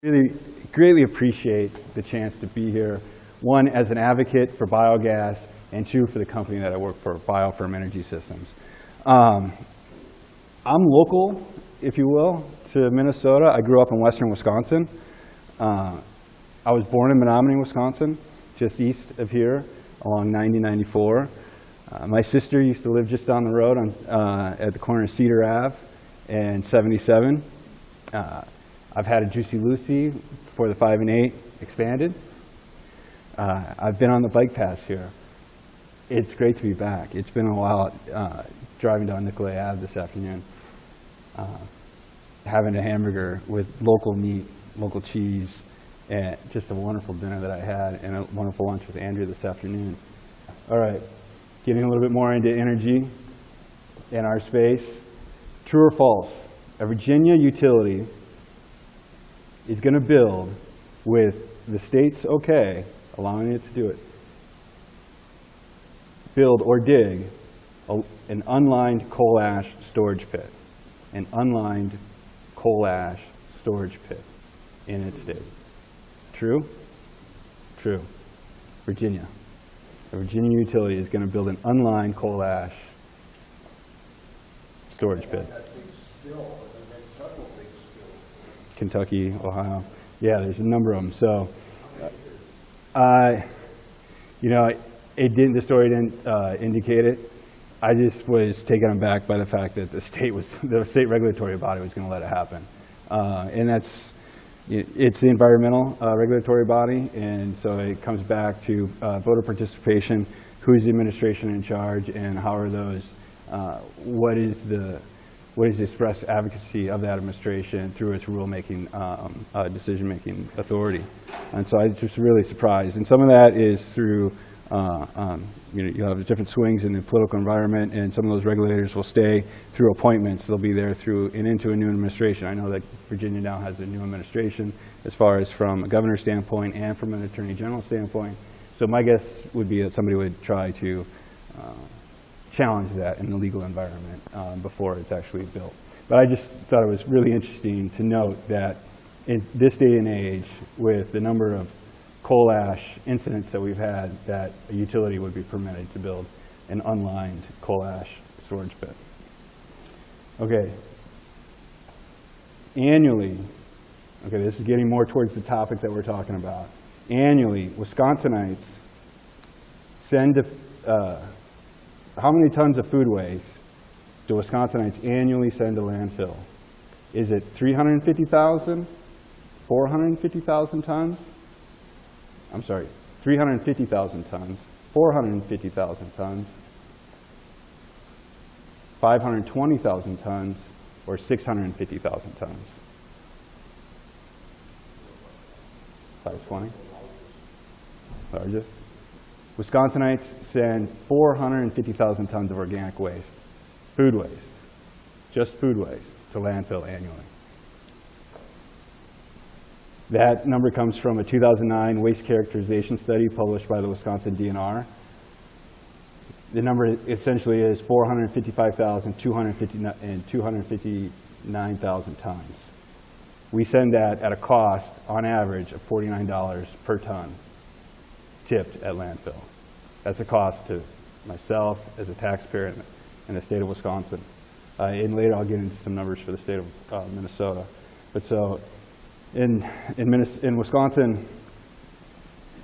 Really greatly appreciate the chance to be here, one, as an advocate for biogas, and two, for the company that I work for, Biofirm Energy Systems. I'm local, if you will, to Minnesota. I grew up in western Wisconsin. I was born in Menominee, Wisconsin, just east of here, along 90-94. My sister used to live just down the road at the corner of Cedar Ave and 77. I've had a Juicy Lucy before the 5 and 8 expanded. I've been on the bike paths here. It's great to be back. It's been a while driving down Nicolay Ave this afternoon, having a hamburger with local meat, local cheese, and just a wonderful dinner that I had, and a wonderful lunch with Andrea this afternoon. All right, getting a little bit more into energy in our space. True or false? A Virginia utility is going to build, with the state's okay, allowing it to do it, build or dig an unlined coal ash storage pit. An unlined coal ash storage pit in its state. True? True. Virginia. A Virginia utility is going to build an unlined coal ash storage pit. Kentucky, Ohio. Yeah, there's a number of them. So, you know, the story didn't indicate it. I just was taken aback by the fact that the state regulatory body was going to let it happen. And it's the environmental regulatory body, and so it comes back to voter participation, who is the administration in charge, and how are those, what is the express advocacy of that administration through its rulemaking, decision-making authority. And so I was just really surprised. And some of that is through, you have different swings in the political environment, and some of those regulators will stay through appointments. They'll be there through and into a new administration. I know that Virginia now has a new administration as far as from a governor's standpoint and from an attorney general standpoint. So my guess would be that somebody would try to challenge that in the legal environment before it's actually built. But I just thought it was really interesting to note that in this day and age, with the number of coal ash incidents that we've had, that a utility would be permitted to build an unlined coal ash storage pit. Okay. Annually, okay, this is getting more towards the topic that we're talking about. Annually, Wisconsinites send to, how many tons of food waste do Wisconsinites annually send to landfill? Is it 350,000, 450,000 tons? I'm sorry, 350,000 tons, 450,000 tons, 520,000 tons, or 650,000 tons? 520? Largest? Wisconsinites send 450,000 tons of organic waste, food waste, just food waste, to landfill annually. That number comes from a 2009 waste characterization study published by the Wisconsin DNR. The number essentially is 455,000 and 259,000 tons. We send that at a cost, on average, of $49 per ton, tipped at landfill. That's a cost to myself as a taxpayer in the state of Wisconsin. And later I'll get into some numbers for the state of Minnesota. But so in Wisconsin,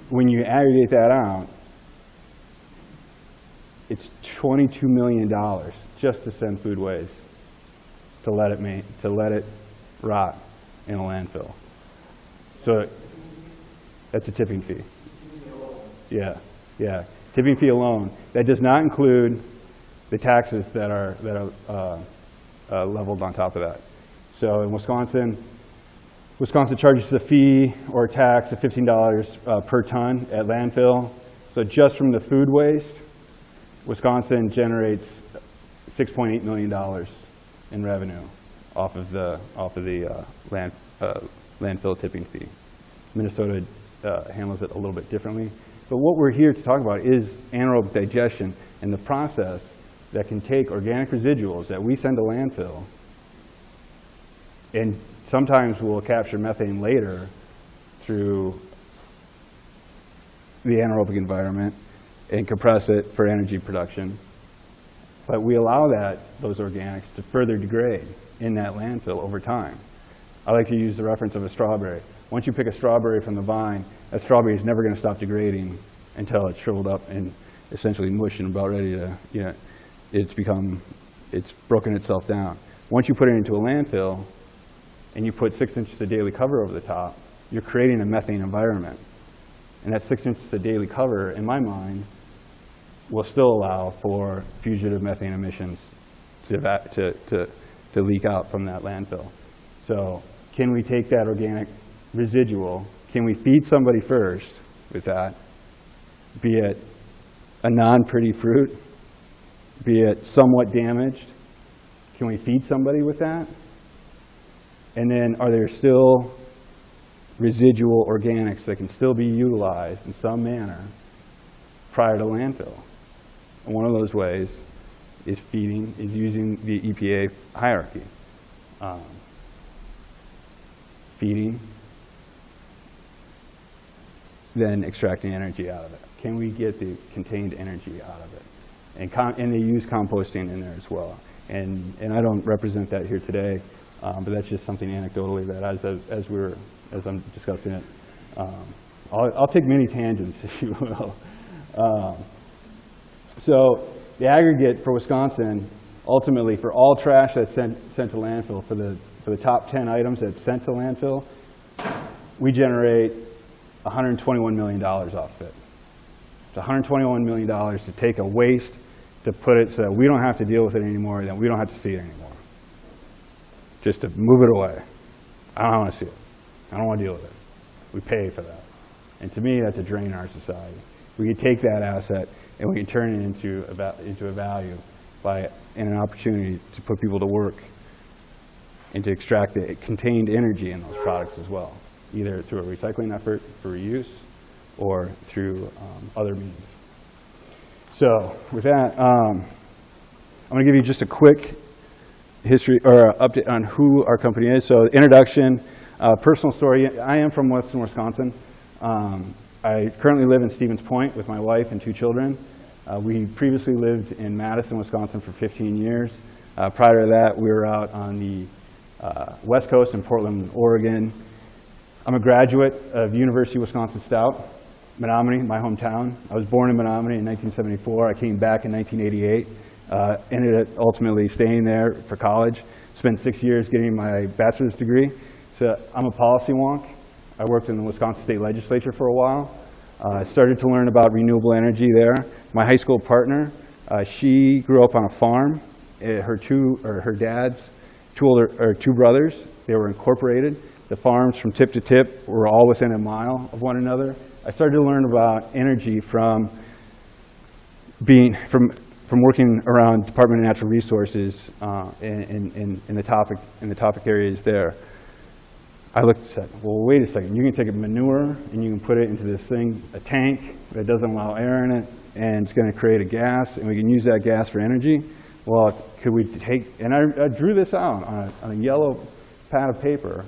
when you aggregate that out, it's $22 million just to send food waste, to let it rot in a landfill. So that's a tipping fee. Yeah, yeah. Tipping fee alone. That does not include the taxes that are leveled on top of that. So in Wisconsin charges a fee or a tax of $15 per ton at landfill. So just from the food waste, Wisconsin generates $6.8 million in revenue off of the landfill tipping fee. Minnesota handles it a little bit differently. But what we're here to talk about is anaerobic digestion and the process that can take organic residuals that we send to landfill and sometimes we'll capture methane later through the anaerobic environment and compress it for energy production. But we allow those organics to further degrade in that landfill over time. I like to use the reference of a strawberry. Once you pick a strawberry from the vine, that strawberry is never going to stop degrading until it's shriveled up and essentially mush and about ready to, it's broken itself down. Once you put it into a landfill and you put 6 inches of daily cover over the top, you're creating a methane environment. And that 6 inches of daily cover, in my mind, will still allow for fugitive methane emissions to leak out from that landfill. So can we take that organic residual, can we feed somebody first with that, be it a non-pretty fruit, be it somewhat damaged, can we feed somebody with that? And then are there still residual organics that can still be utilized in some manner prior to landfill? And one of those ways is using the EPA hierarchy. Feeding, then extracting energy out of it. Can we get the contained energy out of it? And they use composting in there as well. And I don't represent that here today, but that's just something anecdotally that as I'm discussing it, I'll take many tangents, if you will. So the aggregate for Wisconsin, ultimately for all trash that's sent to landfill, for the top 10 items that's sent to landfill, we generate $121 million off of it. It's $121 million to take a waste, to put it so that we don't have to deal with it anymore, then we don't have to see it anymore. Just to move it away. I don't want to see it. I don't want to deal with it. We pay for that. And to me, that's a drain on our society. We can take that asset and we can turn it into a value and an opportunity to put people to work and to extract the contained energy in those products as well, either through a recycling effort for reuse or through other means. So with that, I'm going to give you just a quick history or update on who our company is. So introduction, personal story. I am from Western Wisconsin. I currently live in Stevens Point with my wife and 2 children. We previously lived in Madison, Wisconsin for 15 years. Prior to that, we were out on the West Coast in Portland, Oregon. I'm a graduate of University of Wisconsin Stout, Menominee, my hometown. I was born in Menominee in 1974. I came back in 1988. Ended up ultimately staying there for college. Spent 6 years getting my bachelor's degree. So I'm a policy wonk. I worked in the Wisconsin State Legislature for a while. I started to learn about renewable energy there. My high school partner, she grew up on a farm. Her dad's 2 brothers, they were incorporated. The farms from tip to tip were all within a mile of one another. I started to learn about energy from working around Department of Natural Resources in the topic areas there. I looked and said, well, wait a second, you can take a manure and you can put it into this thing, a tank that doesn't allow air in it, and it's going to create a gas, and we can use that gas for energy. Well, could we take, and I drew this out on a yellow pad of paper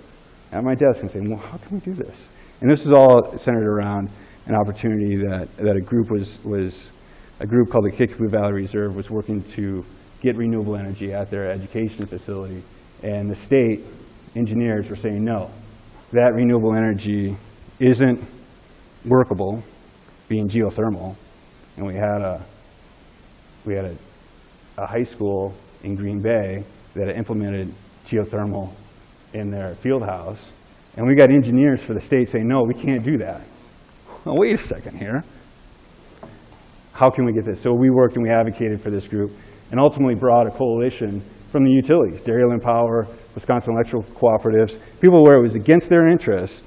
at my desk and saying, well, how can we do this? And this is all centered around an opportunity that a group a group called the Kickapoo Valley Reserve was working to get renewable energy at their education facility. And the state engineers were saying, no, that renewable energy isn't workable, being geothermal. And we had a high school in Green Bay that implemented geothermal in their field house. And we got engineers for the state saying, no, we can't do that. Well, wait a second here. How can we get this? So we worked and we advocated for this group and ultimately brought a coalition from the utilities, Dairyland Power, Wisconsin Electrical Cooperatives, people where it was against their interest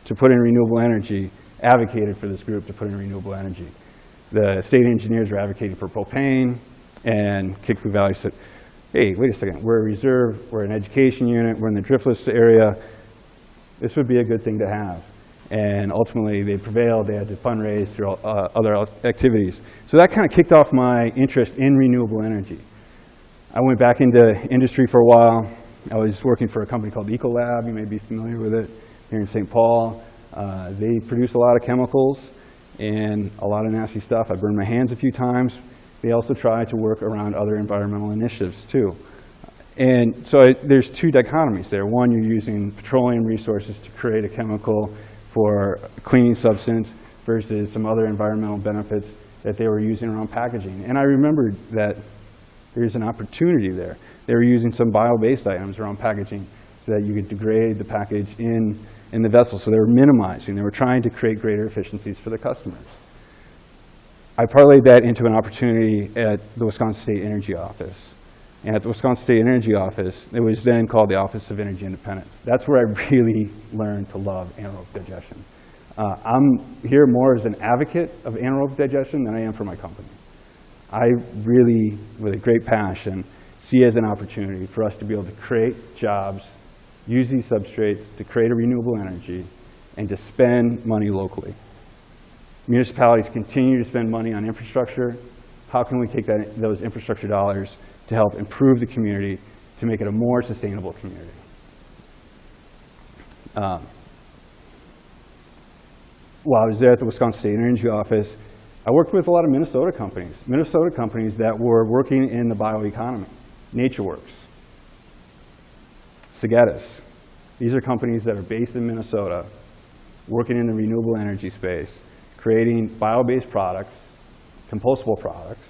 to put in renewable energy, advocated for this group to put in renewable energy. The state engineers were advocating for propane, and Kickapoo Valley said, hey, wait a second, we're a reserve, we're an education unit, we're in the driftless area. This would be a good thing to have. And ultimately, they prevailed. They had to fundraise through other activities. So that kind of kicked off my interest in renewable energy. I went back into industry for a while. I was working for a company called Ecolab. You may be familiar with it here in St. Paul. They produce a lot of chemicals and a lot of nasty stuff. I burned my hands a few times. They also try to work around other environmental initiatives too. And so there's two dichotomies there. One, you're using petroleum resources to create a chemical for a cleaning substance versus some other environmental benefits that they were using around packaging. And I remembered that there's an opportunity there. They were using some bio-based items around packaging so that you could degrade the package in the vessel. So they were minimizing. They were trying to create greater efficiencies for the customers. I parlayed that into an opportunity at the Wisconsin State Energy Office. And at the Wisconsin State Energy Office, it was then called the Office of Energy Independence. That's where I really learned to love anaerobic digestion. I'm here more as an advocate of anaerobic digestion than I am for my company. I really, with a great passion, see it as an opportunity for us to be able to create jobs, use these substrates to create a renewable energy, and to spend money locally. Municipalities continue to spend money on infrastructure. How can we take those infrastructure dollars to help improve the community, to make it a more sustainable community? While I was there at the Wisconsin State Energy Office, I worked with a lot of Minnesota companies that were working in the bioeconomy. NatureWorks, Segetis. These are companies that are based in Minnesota, working in the renewable energy space, creating bio-based products, compostable products,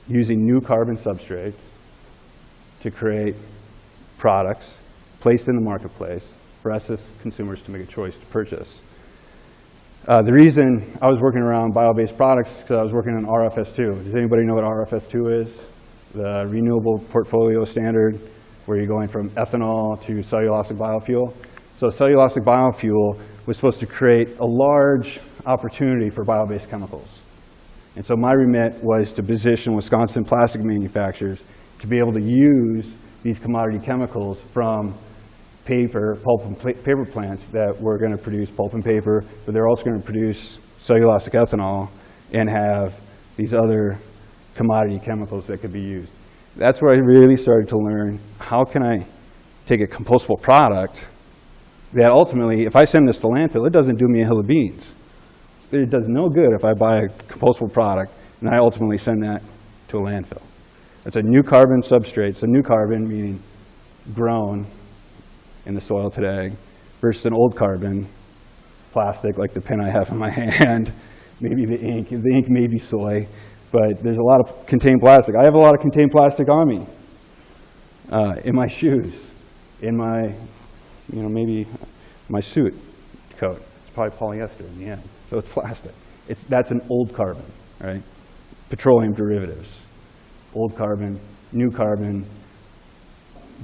using new carbon substrates to create products placed in the marketplace for us as consumers to make a choice to purchase. The reason I was working around bio-based products is because I was working on RFS2. Does anybody know what RFS2 is? The Renewable Portfolio Standard, where you're going from ethanol to cellulosic biofuel. So cellulosic biofuel was supposed to create a large opportunity for bio-based chemicals. And so my remit was to position Wisconsin plastic manufacturers to be able to use these commodity chemicals from paper, pulp and paper plants that were going to produce pulp and paper, but they're also going to produce cellulosic ethanol and have these other commodity chemicals that could be used. That's where I really started to learn, how can I take a compostable product that ultimately, if I send this to landfill, it doesn't do me a hill of beans. It does no good if I buy a compostable product and I ultimately send that to a landfill. It's a new carbon substrate. It's a new carbon, meaning grown in the soil today, versus an old carbon plastic like the pen I have in my hand, maybe the ink may be soy, but there's a lot of contained plastic. I have a lot of contained plastic on me, in my shoes, in my, maybe my suit coat. It's probably polyester in the end, so it's plastic. That's an old carbon, right? Petroleum derivatives, old carbon, new carbon,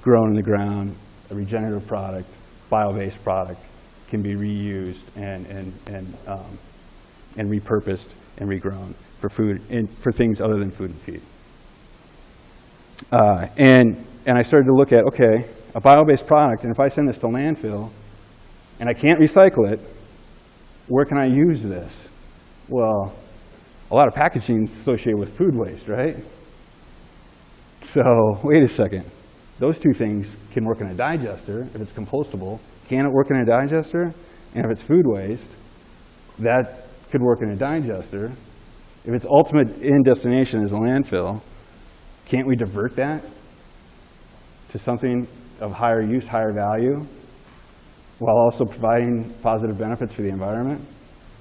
grown in the ground, a regenerative product, bio-based product, can be reused and repurposed and regrown for food and for things other than food and feed. And I started to look at, okay, a bio-based product, and if I send this to landfill and I can't recycle it, where can I use this? Well, a lot of packaging is associated with food waste, right? So wait a second. Those two things can work in a digester if it's compostable. Can it work in a digester? And if it's food waste, that could work in a digester. If its ultimate end destination is a landfill, can't we divert that to something of higher use, higher value, while also providing positive benefits for the environment?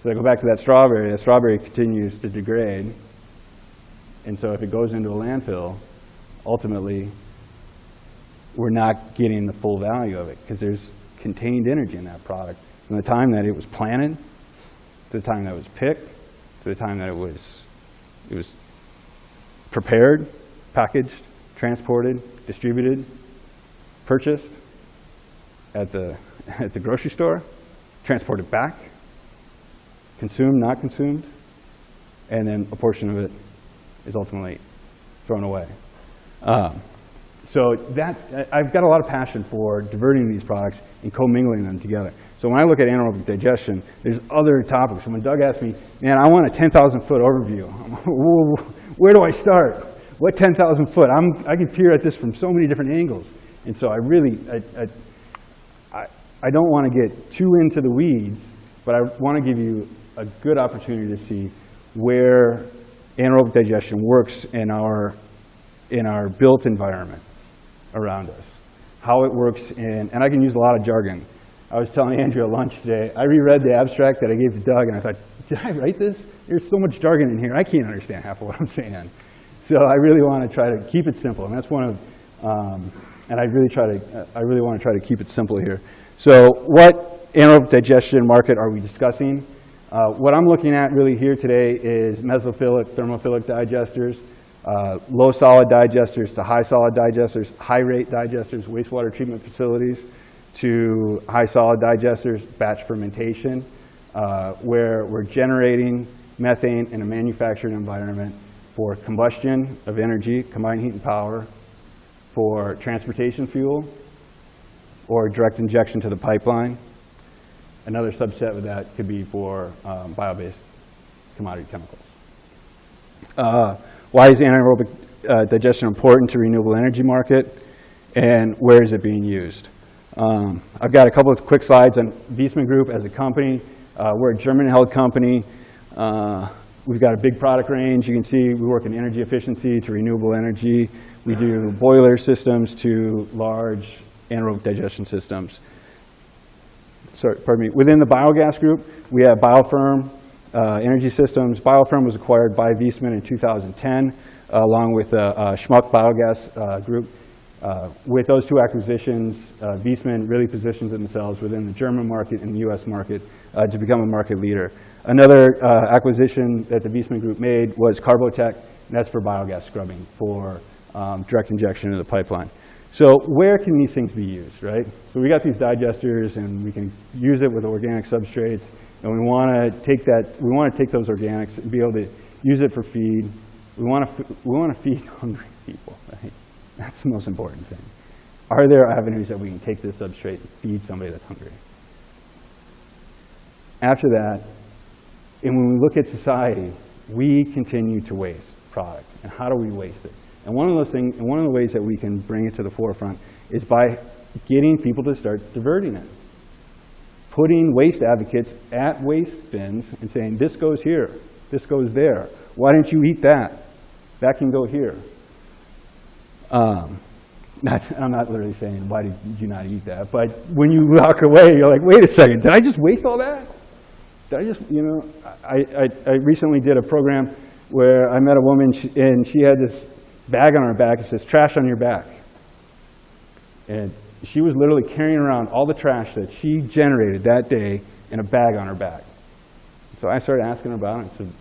So I go back to that strawberry continues to degrade. And so if it goes into a landfill, ultimately, we're not getting the full value of it because there's contained energy in that product. From the time that it was planted, to the time that it was picked, to the time that it was prepared, packaged, transported, distributed, purchased at the grocery store, transported back, consumed, not consumed, and then a portion of it is ultimately thrown away. So I've got a lot of passion for diverting these products and commingling them together. So when I look at anaerobic digestion, there's other topics. So when Doug asked me, man, I want a 10,000-foot overview. Where do I start? what 10,000 foot? I can peer at this from so many different angles. And so I don't want to get too into the weeds, but I want to give you a good opportunity to see where anaerobic digestion works in our built environment around us, how it works and I can use a lot of jargon. I was telling Andrew at lunch today, I reread the abstract that I gave to Doug, and I thought, did I write this? There's so much jargon in here, I can't understand half of what I'm saying. So I really want to try to keep it simple, and that's one of, and I really want to try to keep it simple here. So what anaerobic digestion market are we discussing? What I'm looking at really here today is mesophilic, thermophilic digesters, low solid digesters to high solid digesters, high rate digesters, wastewater treatment facilities, to high solid digesters, batch fermentation, where we're generating methane in a manufactured environment for combustion of energy, combined heat and power, for transportation fuel, or direct injection to the pipeline. Another subset of that could be for bio-based commodity chemicals. Why is anaerobic digestion important to renewable energy market, and where is it being used? I've got a couple of quick slides on Veissmann Group as a company. We're a German-held company. We've got a big product range. You can see we work in energy efficiency to renewable energy. We do boiler systems to large anaerobic digestion systems. Sorry, pardon me. Within the biogas group, we have Biofirm Energy Systems. Biofirm was acquired by Veissmann in 2010, along with Schmuck Biogas Group. With those two acquisitions, Veissmann really positions themselves within the German market and the US market to become a market leader. Another acquisition that the Veissmann Group made was Carbotech, and that's for biogas scrubbing, for direct injection into the pipeline. So where can these things be used, right? So we got these digesters, and we can use it with organic substrates, and we want to take those organics and be able to use it for feed. We want to feed hungry people, right? That's the most important thing. Are there avenues that we can take this substrate and feed somebody that's hungry? After that, and when we look at society, we continue to waste product. And how do we waste it? And one of those things, and one of the ways that we can bring it to the forefront is by getting people to start diverting it. Putting waste advocates at waste bins and saying, this goes here, this goes there. Why didn't you eat that? That can go here. I'm not literally saying, why did you not eat that? But when you walk away, you're like, wait a second, did I just waste all that? Did I just, you know, I recently did a program where I met a woman, and she had this bag on her back. It says, trash on your back. And she was literally carrying around all the trash that she generated that day in a bag on her back. So I started asking her about it. I said,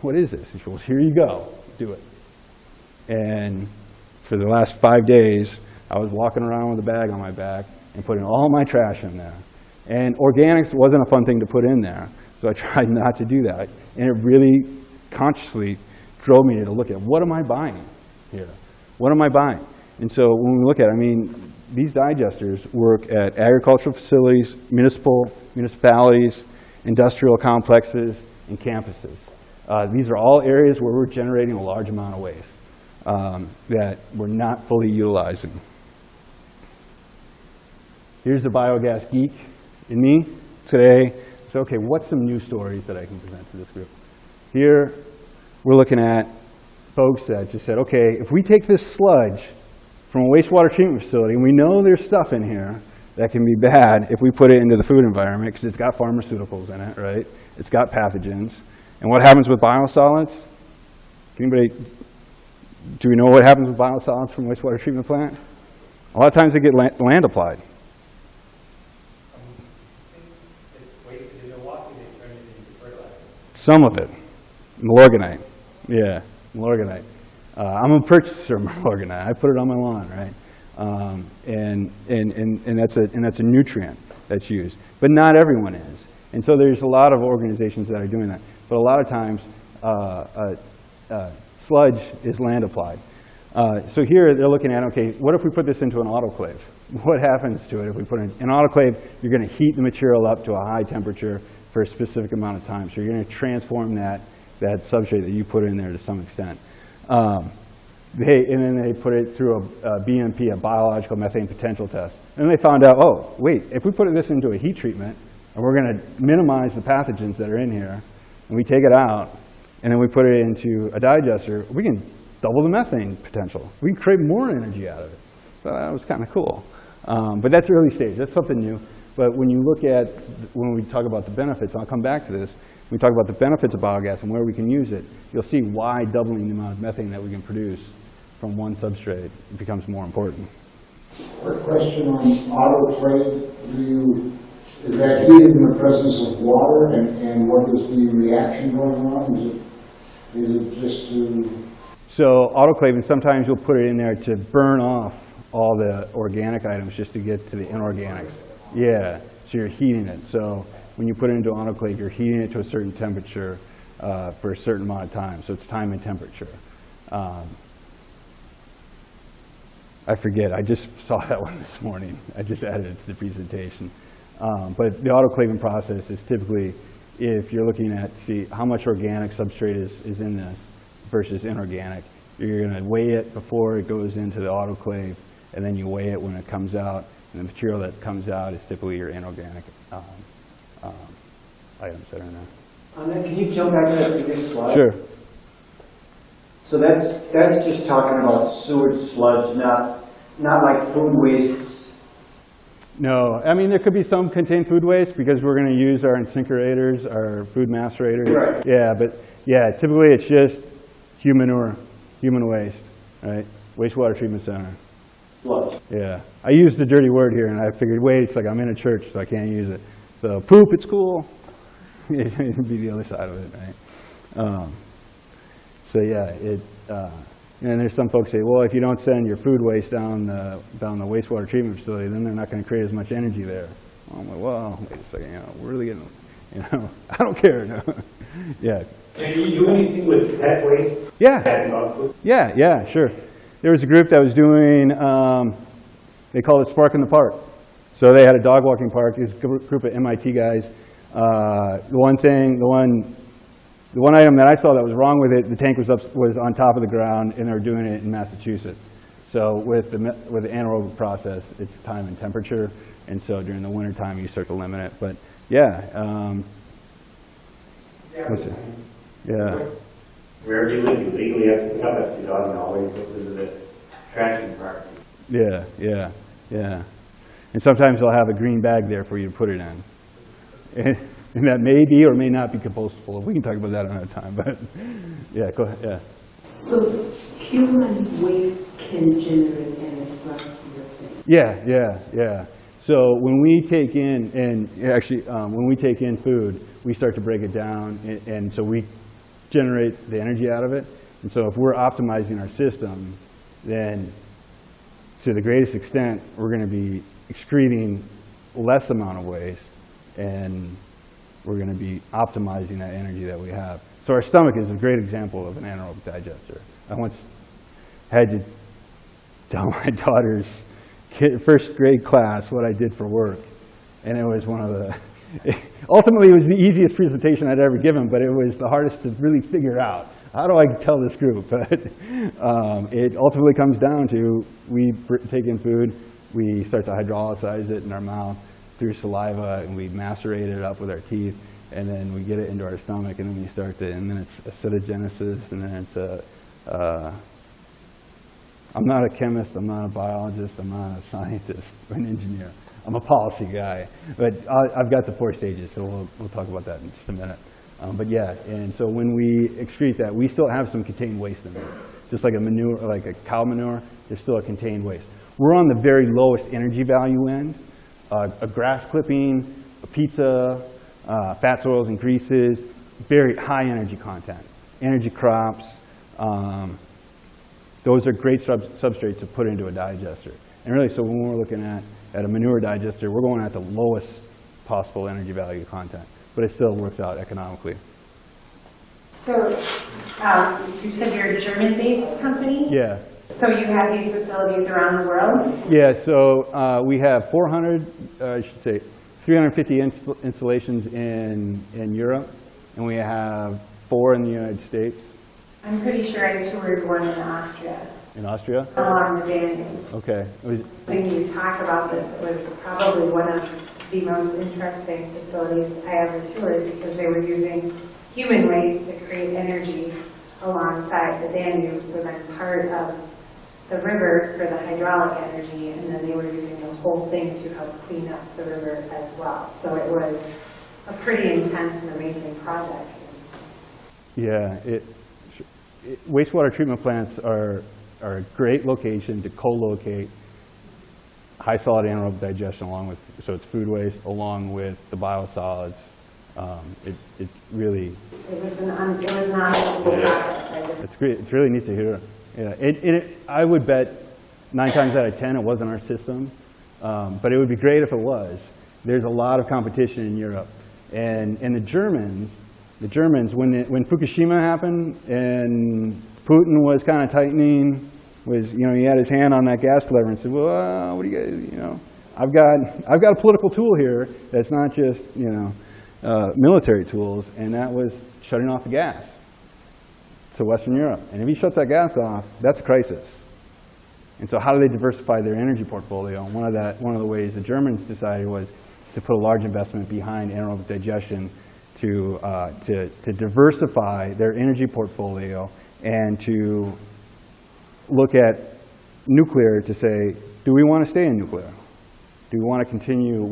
what is this? And she goes, here you go, do it. And for the last 5 days, I was walking around with a bag on my back and putting all my trash in there. And organics wasn't a fun thing to put in there, so I tried not to do that. And it really consciously drove me to look at, what am I buying here? What am I buying? And so when we look at it, I mean, these digesters work at agricultural facilities, municipalities, industrial complexes, and campuses. These are all areas where we're generating a large amount of waste that we're not fully utilizing. Here's the biogas geek in me today. So, okay, what's some news stories that I can present to this group? Here, we're looking at folks that just said, okay, if we take this sludge from a wastewater treatment facility, and we know there's stuff in here that can be bad if we put it into the food environment, because it's got pharmaceuticals in it, right? It's got pathogens. And what happens with biosolids? Anybody, do we know what happens with biosolids from a wastewater treatment plant? A lot of times they get land applied. Some of it. Milorganite. Yeah, milorganite. I'm a purchaser of milorganite. I put it on my lawn, right? And that's a nutrient that's used. But not everyone is. And so there's a lot of organizations that are doing that. But a lot of times, sludge is land applied. So here they're looking at, okay, what if we put this into an autoclave? What happens to it if we put it in an autoclave? You're going to heat the material up to a high temperature for a specific amount of time. So you're going to transform that substrate that you put in there to some extent. And then they put it through a BMP, a biological methane potential test. And they found out, oh, wait, if we put this into a heat treatment, and we're going to minimize the pathogens that are in here, and we take it out, and then we put it into a digester, we can double the methane potential. We can create more energy out of it. So that was kind of cool. But that's early stage. That's something new. But when you look at, when we talk about the benefits, and I'll come back to this, when we talk about the benefits of biogas and where we can use it, you'll see why doubling the amount of methane that we can produce from one substrate becomes more important. Quick question on autoclave. Is that heated in the presence of water, and what is the reaction going on? Is it just to... So autoclaving, sometimes you'll put it in there to burn off all the organic items just to get to the inorganics. Yeah, so you're heating it. So when you put it into autoclave, you're heating it to a certain temperature for a certain amount of time. So it's time and temperature. I forget, I just saw that one this morning. I just added it to the presentation. But the autoclaving process is typically, if you're looking at, see how much organic substrate is in this versus inorganic, you're going to weigh it before it goes into the autoclave, and then you weigh it when it comes out. And the material that comes out is typically your inorganic items that are in there. Can you jump back to that previous slide? Sure. So that's just talking about sewage sludge, not like food wastes. No, I mean, there could be some contained food waste because we're going to use our incinerators, our food macerators. Right. Yeah, but yeah, typically it's just human waste, right? Wastewater treatment center. Sludge. Yeah, I used the dirty word here, and I figured, wait, it's like I'm in a church, so I can't use it. So poop, it's cool. It'd be the other side of it, right? So yeah, and there's some folks say, well, if you don't send your food waste down the wastewater treatment facility, then they're not going to create as much energy there. I'm like, well, wait a second, we're really getting, I don't care. No. Yeah. Can you do anything with pet waste? Yeah, sure. There was a group that was doing, they called it Spark in the Park. So they had a dog walking park. This group of MIT guys. The one item that I saw that was wrong with it, the tank was on top of the ground, and they were doing it in Massachusetts. So with the anaerobic process, it's time and temperature, and so during the winter time you start to limit it. But yeah, yeah. Where do you live? You legally have to pick up after your dog and always goes into the trash compartment. Yeah. And sometimes they'll have a green bag there for you to put it in. And that may be or may not be compostable. We can talk about that another time, but yeah, go ahead, yeah. So human waste can generate energy, is what you're saying? Yeah. So when we take in, when we take in food, we start to break it down, and so we generate the energy out of it. And so if we're optimizing our system, then to the greatest extent, we're going to be excreting less amount of waste, and we're going to be optimizing that energy that we have. So our stomach is a great example of an anaerobic digester. I once had to tell my daughter's first grade class what I did for work, and it was one of the, ultimately it was the easiest presentation I'd ever given, but it was the hardest to really figure out. How do I tell this group? But it ultimately comes down to, we take in food, we start to hydrolyze it in our mouth through saliva, and we macerate it up with our teeth, and then we get it into our stomach, and then we start to, and then it's acidogenesis, and then it's I'm not a chemist, I'm not a biologist, I'm not a scientist or an engineer. I'm a policy guy, but I've got the 4 stages, so we'll talk about that in just a minute. But yeah, and so when we excrete that, we still have some contained waste in there. Just like a manure, like a cow manure, there's still a contained waste. We're on the very lowest energy value end. A grass clipping, a pizza, fats, oils, and greases, very high energy content. Energy crops, those are great substrates to put into a digester. And really, so when we're looking at a manure digester, we're going at the lowest possible energy value content, but it still works out economically. So you said you're a German-based company? Yeah. So you have these facilities around the world? Yeah, so we have 350 installations in Europe, and we have 4 in the United States. I'm pretty sure I toured one in Austria. In Austria? along the Danube. Okay. When you talk about this, it was probably one of the most interesting facilities I ever toured because they were using human waste to create energy alongside the Danube. So then part of the river for the hydraulic energy, and then they were using the whole thing to help clean up the river as well. So it was a pretty intense and amazing project. Yeah, wastewater treatment plants are a great location to co-locate high solid anaerobic digestion along with, so it's food waste, along with the biosolids. It really, It was not a simple process. it's great. It's really neat to hear. Yeah, I would bet 9 times out of 10 it wasn't our system, but it would be great if it was. There's a lot of competition in Europe, and the Germans, when Fukushima happened and Putin was kind of tightening, he had his hand on that gas lever and said, well, what do you guys, I've got a political tool here that's not just, military tools, and that was shutting off the gas to Western Europe. And if he shuts that gas off, that's a crisis. And so how do they diversify their energy portfolio? And one of the ways the Germans decided was to put a large investment behind anaerobic digestion to diversify their energy portfolio and to look at nuclear to say, do we want to stay in nuclear? Do we want to continue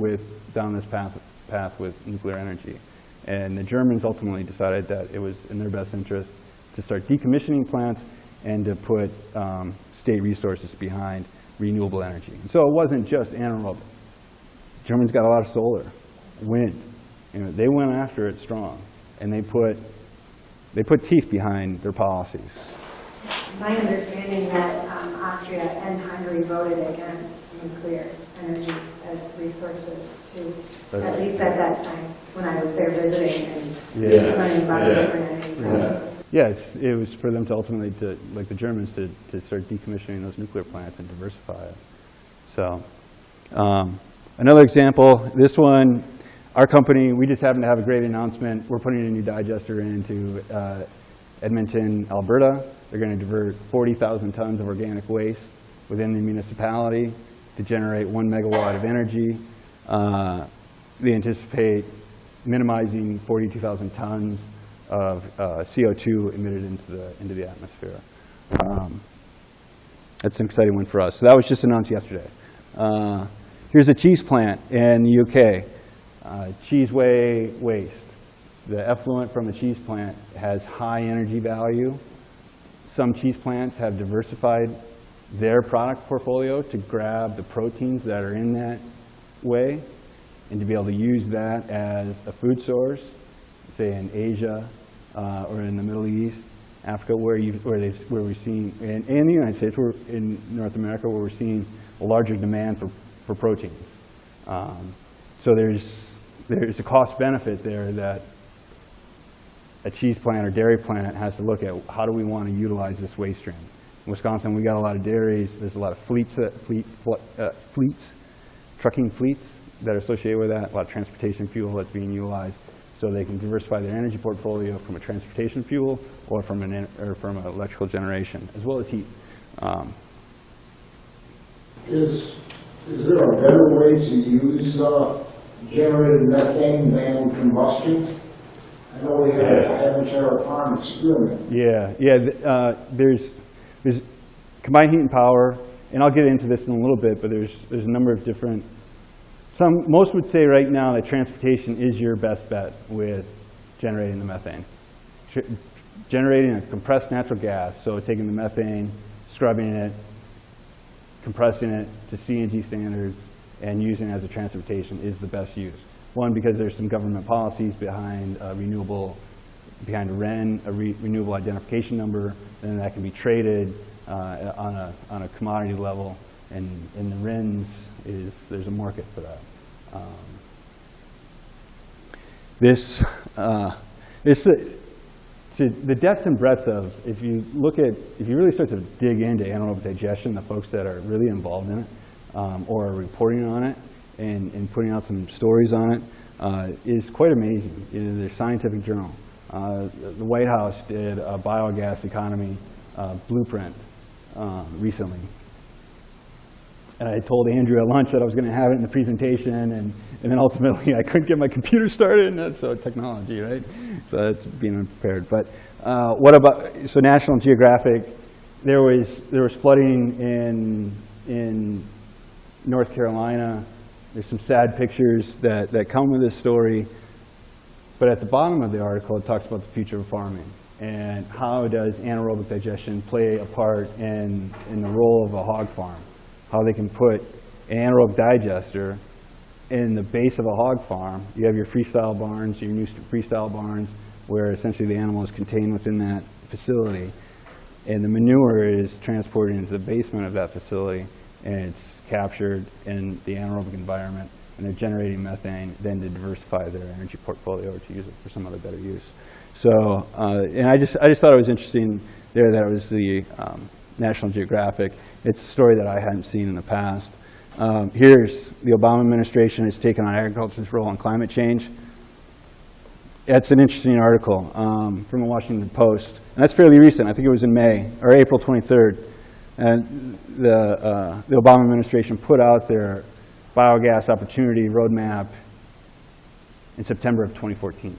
down this path with nuclear energy? And the Germans ultimately decided that it was in their best interest to start decommissioning plants and to put state resources behind renewable energy. And so it wasn't just anaerobic. Germans got a lot of solar, wind. They went after it strong, and they put teeth behind their policies. My understanding that Austria and Hungary voted against nuclear energy as resources too, at least at that time when I was there visiting and learning about different energy processes. Yeah, it was for them to ultimately, like the Germans, to start decommissioning those nuclear plants and diversify it. So, another example, this one, our company, we just happen to have a great announcement. We're putting a new digester into Edmonton, Alberta. They're going to divert 40,000 tons of organic waste within the municipality to generate 1 megawatt of energy. They anticipate minimizing 42,000 tons of CO2 emitted into the atmosphere. That's an exciting one for us. So that was just announced yesterday. Here's a cheese plant in the UK. Cheese whey waste. The effluent from a cheese plant has high energy value. Some cheese plants have diversified their product portfolio to grab the proteins that are in that whey and to be able to use that as a food source, say in Asia or in the Middle East, Africa, where we're seeing, and in the United States, in North America, where we're seeing a larger demand for proteins. So there's a cost benefit there that a cheese plant or dairy plant has to look at. How do we want to utilize this waste stream? In Wisconsin, we got a lot of dairies. There's a lot of fleets, trucking fleets that are associated with that, a lot of transportation fuel that's being utilized, so they can diversify their energy portfolio from a transportation fuel or from an electrical generation, as well as heat. Is there a better way to use generated methane than combustion? I know we had a Havenshire farm experiment. Yeah. There's combined heat and power, and I'll get into this in a little bit, but there's a number of different. Most would say right now that transportation is your best bet with generating the methane. Generating a compressed natural gas, so taking the methane, scrubbing it, compressing it to CNG standards, and using it as a transportation is the best use. One, because there's some government policies behind behind a REN, a renewable identification number, and that can be traded on a commodity level, and the RENs there's a market for that. The depth and breadth of, if you really start to dig into anaerobic digestion, the folks that are really involved in it or are reporting on it and putting out some stories on it is quite amazing. There's scientific journal. The White House did a biogas economy blueprint recently. And I told Andrew at lunch that I was going to have it in the presentation, and then ultimately I couldn't get my computer started, and that's technology, right? So that's being unprepared. But what about, so National Geographic, there was flooding in North Carolina. There's some sad pictures that come with this story. But at the bottom of the article, it talks about the future of farming and how does anaerobic digestion play a part in the role of a hog farm. How they can put an anaerobic digester in the base of a hog farm. You have your freestyle barns, your new freestyle barns, where essentially the animal is contained within that facility. And the manure is transported into the basement of that facility, and it's captured in the anaerobic environment, and they're generating methane then to diversify their energy portfolio or to use it for some other better use. So, and I just thought it was interesting there that it was the National Geographic. It's a story that I hadn't seen in the past. Here's the Obama administration has taken on agriculture's role in climate change. That's an interesting article from the Washington Post, and that's fairly recent. I think it was in May or April 23rd. And the Obama administration put out their biogas opportunity roadmap in September of 2014.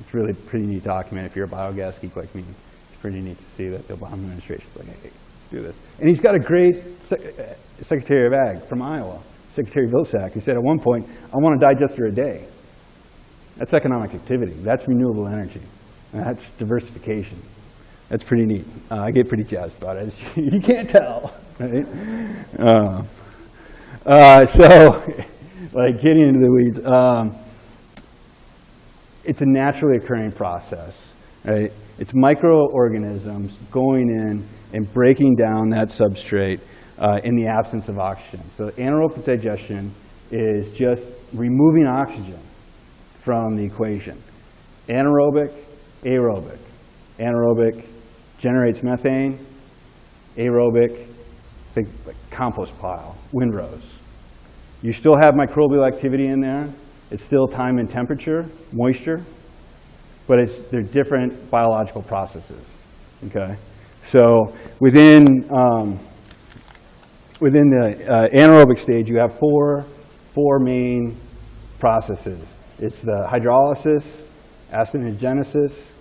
It's really a pretty neat document if you're a biogas geek like me. It's pretty neat to see that the Obama administration is like, hey, let's do this. And he's got a great Secretary of Ag from Iowa, Secretary Vilsack, who said at one point, I want a digester a day. That's economic activity. That's renewable energy. And that's diversification. That's pretty neat. I get pretty jazzed about it. You can't tell, right? So, like getting into the weeds, it's a naturally occurring process, right? It's microorganisms going in and breaking down that substrate in the absence of oxygen. So anaerobic digestion is just removing oxygen from the equation. Anaerobic, aerobic. Anaerobic generates methane. Aerobic, think like compost pile, windrows. You still have microbial activity in there. It's still time and temperature, moisture, but they're different biological processes. Okay, so within the anaerobic stage, you have four main processes. It's the hydrolysis, acidogenesis,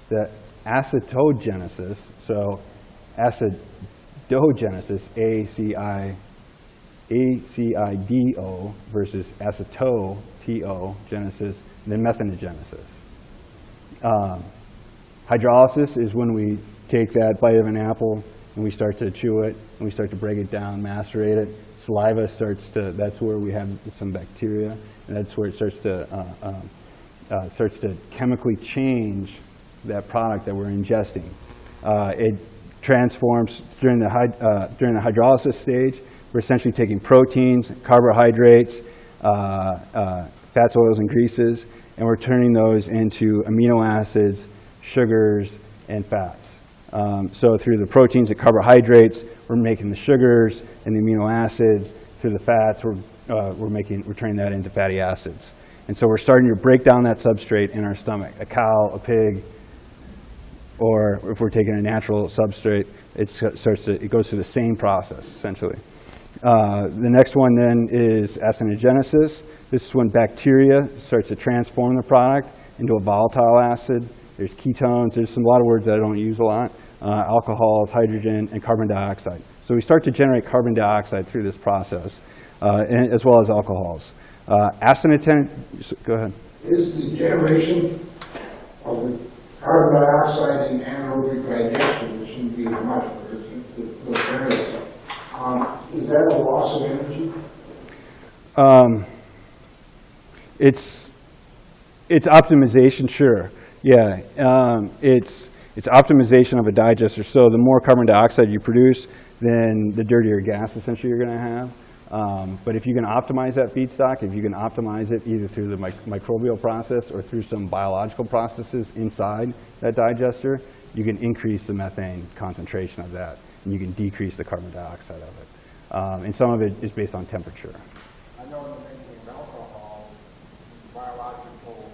the acetogenesis. So acidogenesis, ACIDO versus acetogenesis, and then methanogenesis. Hydrolysis is when we take that bite of an apple and we start to chew it and we start to break it down, macerate it. Saliva that's where we have some bacteria, and that's where it starts to chemically change that product that we're ingesting. It transforms during the hydrolysis stage. We're essentially taking proteins, carbohydrates, fats, oils, and greases, and we're turning those into amino acids, sugars, and fats. So through the proteins and carbohydrates, we're making the sugars and the amino acids. Through the fats, we're turning that into fatty acids. And so we're starting to break down that substrate in our stomach. A cow, a pig, or if we're taking a natural substrate, it goes through the same process, essentially. The next one then is acidogenesis. This is when bacteria starts to transform the product into a volatile acid. There's ketones. There's a lot of words that I don't use a lot. Alcohols, hydrogen, and carbon dioxide. So we start to generate carbon dioxide through this process, as well as alcohols. Go ahead. Is the generation of the carbon dioxide in anaerobic digestion, which shouldn't be as much, but it's generates, is that a loss of energy? It's optimization, sure. Yeah, it's optimization of a digester. So the more carbon dioxide you produce, then the dirtier gas essentially you're going to have. But if you can optimize that feedstock, if you can optimize it either through the microbial process or through some biological processes inside that digester, you can increase the methane concentration of that, and you can decrease the carbon dioxide of it. And some of it is based on temperature. I know in the making of alcohol, biological,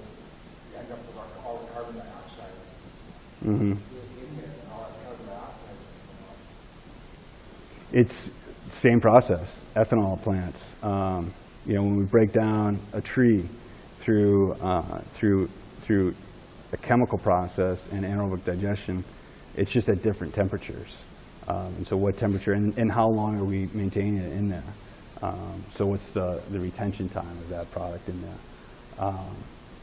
you end up with all the carbon dioxide Mm-hmm. in there, and all that carbon dioxide is coming It's same process, ethanol plants. You know, when we break down a tree through a chemical process and anaerobic digestion, it's just at different temperatures. And so what temperature and how long are we maintaining it in there? So what's the retention time of that product in there?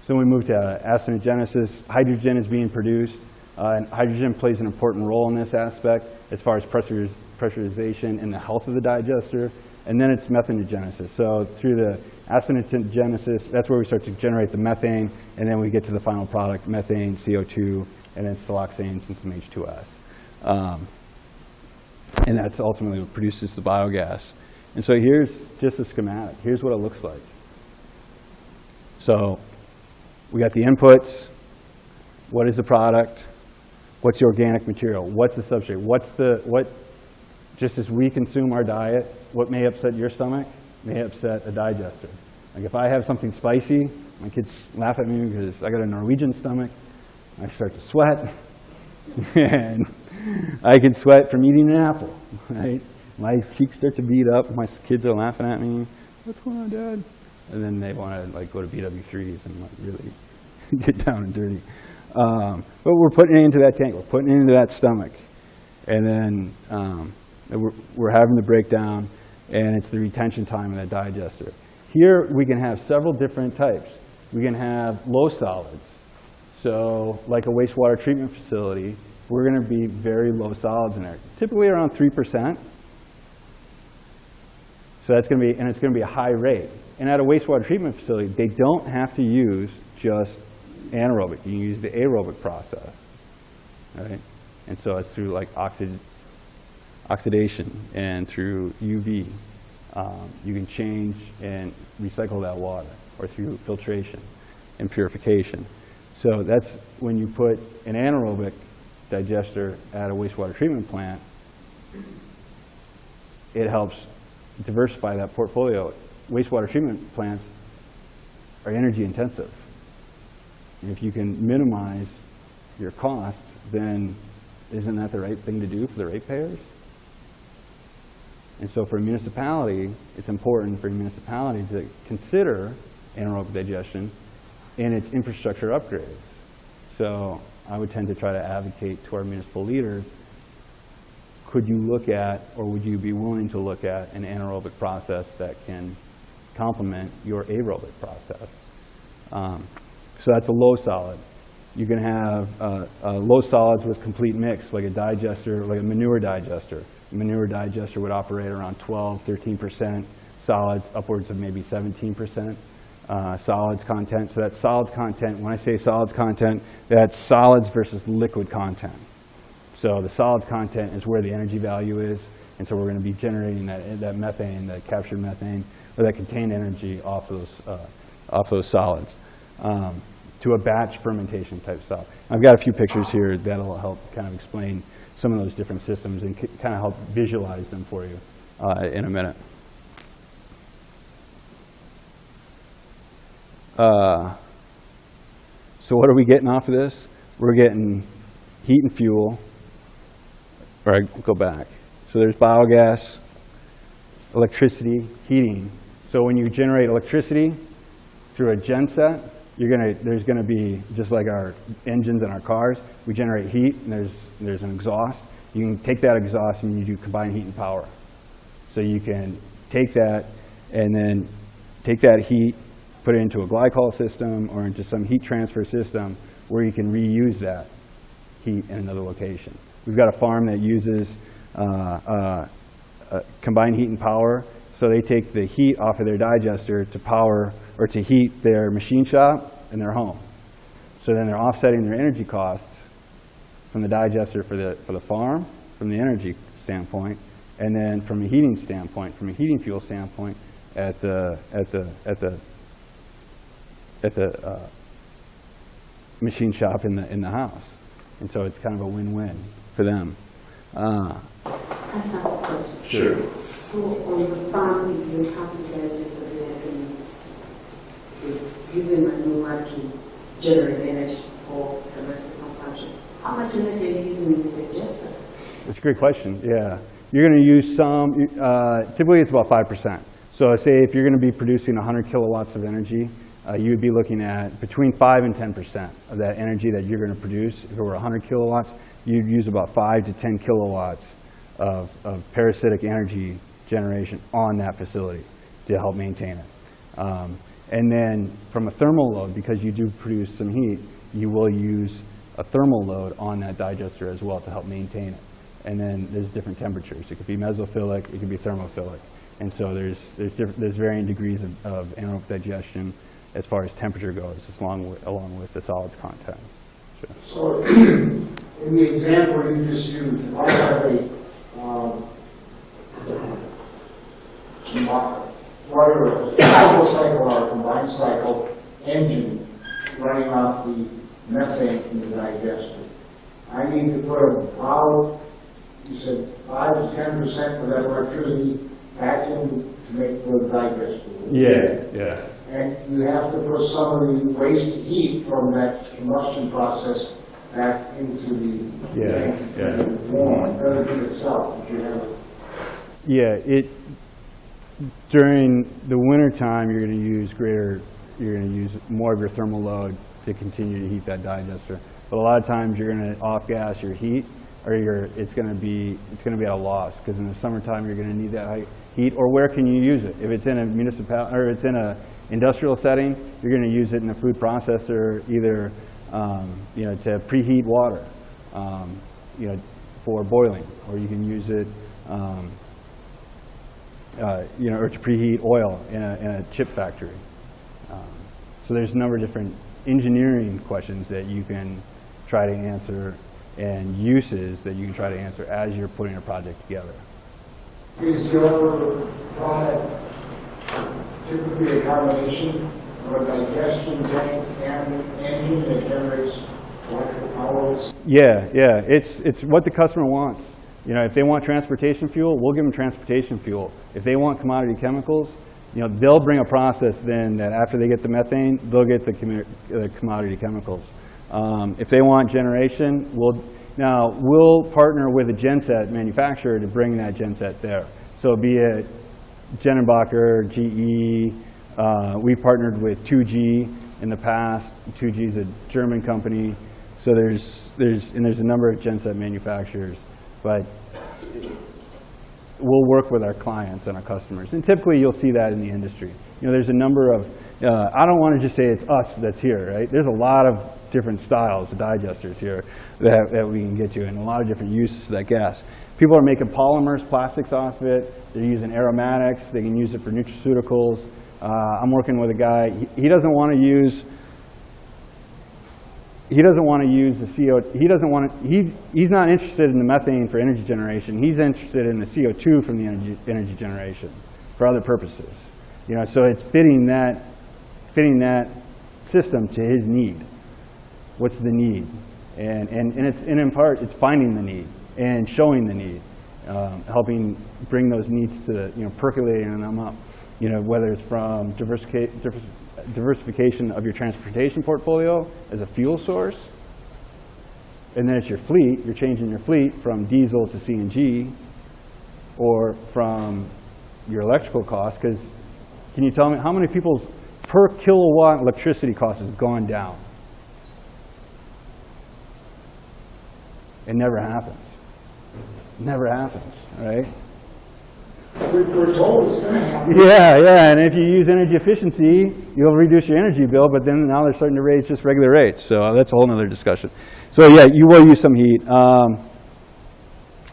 So we move to acetogenesis. Hydrogen is being produced, and hydrogen plays an important role in this aspect as far as pressurization and the health of the digester. And then it's methanogenesis. So through the acetogenesis, that's where we start to generate the methane, and then we get to the final product, methane, CO2, and then siloxanes and some H2S. And that's ultimately what produces the biogas. And so here's just a schematic. Here's what it looks like. So we got the inputs. What is the product? What's the organic material? What's the substrate? Just as we consume our diet, what may upset your stomach may upset a digester. Like if I have something spicy, my kids laugh at me because I got a Norwegian stomach. I start to sweat, and I can sweat from eating an apple, right? My cheeks start to beat up. My kids are laughing at me. What's going on, Dad? And then they want to like go to BW3s and like really get down and dirty. But we're putting it into that tank. We're putting it into that stomach, and then we're having the breakdown, and it's the retention time of that digester. Here we can have several different types. We can have low solids. So like a wastewater treatment facility, we're going to be very low solids in there, typically around 3%. So that's going to be, and it's going to be a high rate. And at a wastewater treatment facility, they don't have to use just anaerobic. You can use the aerobic process, right? And so it's through like oxidation and through UV. You can change and recycle that water, or through filtration and purification. So that's when you put an anaerobic digester at a wastewater treatment plant, it helps diversify that portfolio. Wastewater treatment plants are energy intensive. And if you can minimize your costs, then isn't that the right thing to do for the ratepayers? And so for a municipality, it's important for a municipality to consider anaerobic digestion in its infrastructure upgrades. So I would tend to try to advocate to our municipal leaders, could you look at, or would you be willing to look at an anaerobic process that can complement your aerobic process? So that's a low solid. You can have low solids with complete mix, like a digester, like a manure digester. A manure digester would operate around 12, 13% solids, upwards of maybe 17% solids content. So that's solids content. When I say solids content, that's solids versus liquid content. So the solids content is where the energy value is, and so we're going to be generating that methane, that captured methane, or that contained energy off those solids to a batch fermentation type style. I've got a few pictures here that'll help kind of explain some of those different systems and kind of help visualize them for you in a minute. So what are we getting off of this? We're getting heat and fuel. Or I go back. So there's biogas, electricity, heating. So when you generate electricity through a genset, there's going to be, just like our engines in our cars, we generate heat, and there's an exhaust. You can take that exhaust and you do combined heat and power. So you can take that and then take that heat, put it into a glycol system or into some heat transfer system where you can reuse that heat in another location. We've got a farm that uses combined heat and power. So they take the heat off of their digester to power or to heat their machine shop and their home. So then they're offsetting their energy costs from the digester for the farm, from the energy standpoint, and then from a heating standpoint, from a heating fuel standpoint, at the machine shop in the house. And so it's kind of a win-win for them. I have a question. Sure. So on the farm, if you have the digester there and it's using manure to generate energy for domestic consumption, how much energy are you using in the digester? It's a great question, yeah. you're going to use some, typically it's about 5%. So say if you're going to be producing 100 kilowatts of energy, you would be looking at between 5 and 10% of that energy that you're going to produce. If it were 100 kilowatts, you'd use about 5 to 10 kilowatts of parasitic energy generation on that facility to help maintain it. And then from a thermal load, because you do produce some heat, you will use a thermal load on that digester as well to help maintain it. And then there's different temperatures. It could be mesophilic, it could be thermophilic. And so there's varying degrees of anaerobic digestion as far as temperature goes, along with the solids content. So in the example you just used, if I have a single cycle or a combined cycle engine running off the methane from the digester, I need to put about, you said 5 to 10% of that electricity back in to make the digester. Yeah. And you have to put some of the waste heat from that combustion process back into the warm energy itself. That you have. Yeah, during the winter time, you're going to use more of your thermal load to continue to heat that digester. But a lot of times you're going to off-gas your heat, or it's going to be at a loss, because in the summertime you're going to need that high heat. Or where can you use it? If it's in a municipal, or it's in a industrial setting, you're going to use it in a food processor, either to preheat water, for boiling, or you can use it, or to preheat oil in a chip factory. So there's a number of different engineering questions that you can try to answer, and uses that you can try to answer as you're putting a project together. Is your product typically a combination of a digestion tank and an engine that generates electrical power? Yeah, it's what the customer wants. If they want transportation fuel, we'll give them transportation fuel. If they want commodity chemicals, they'll bring a process then that after they get the methane, they'll get the commodity chemicals. If they want generation, we'll partner with a genset manufacturer to bring that genset there. So be it Jenenbacher, GE, we partnered with 2G in the past. 2G is a German company. So there's a number of genset manufacturers, but we'll work with our clients and our customers. And typically you'll see that in the industry. There's a number of, I don't want to just say it's us that's here, right? There's a lot of different styles of digesters here that we can get to, and a lot of different uses of that gas. People are making polymers, plastics off it. They're using aromatics. They can use it for nutraceuticals. I'm working with a guy, he doesn't want to use the CO, he's not interested in the methane for energy generation. He's interested in the CO2 from the energy generation for other purposes. So it's fitting that system to his need. What's the need? And in part, it's finding the need and showing the need, helping bring those needs to, percolating them up. Whether it's from diversification of your transportation portfolio as a fuel source, and then it's your fleet, you're changing your fleet from diesel to CNG, or from your electrical costs, because can you tell me how many people's per kilowatt electricity cost has gone down? It never happens. Never happens, right? We're told it's going to happen. Yeah, and if you use energy efficiency, you'll reduce your energy bill, but then now they're starting to raise just regular rates, so that's a whole other discussion. So yeah, you will use some heat.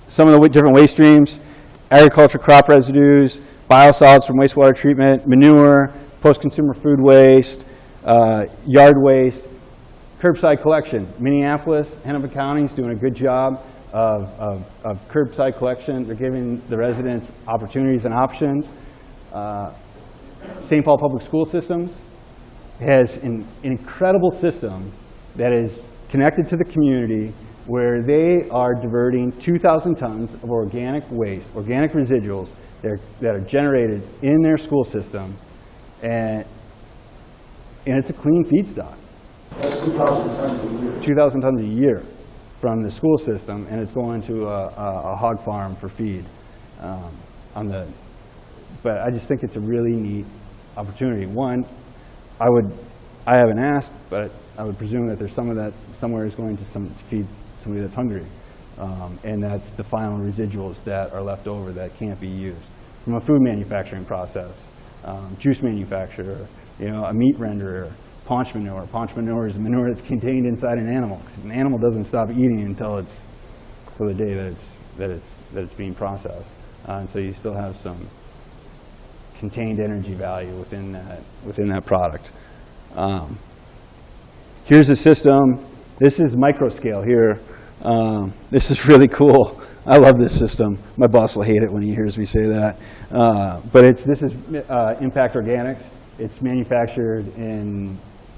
Some of the different waste streams, agriculture crop residues, biosolids from wastewater treatment, manure, post-consumer food waste, yard waste, curbside collection. Minneapolis, Hennepin County is doing a good job of curbside collection. They're giving the residents opportunities and options. St. Paul Public School Systems has an incredible system that is connected to the community, where they are diverting 2,000 tons of organic waste, organic residuals that are generated in their school system, and it's a clean feedstock. That's 2,000 tons a year. 2,000 tons a year from the school system, and it's going to a hog farm for feed. But I just think it's a really neat opportunity. One, I haven't asked, but I would presume that there's some of that somewhere is going to feed somebody that's hungry. And that's the final residuals that are left over that can't be used. From a food manufacturing process, juice manufacturer, a meat renderer, paunch manure. Paunch manure is manure that's contained inside an animal. 'Cause an animal doesn't stop eating until the day that it's being processed. And so you still have some contained energy value within that product. Here's the system. This is micro scale here. This is really cool. I love this system. My boss will hate it when he hears me say that. But this is Impact Organics. It's manufactured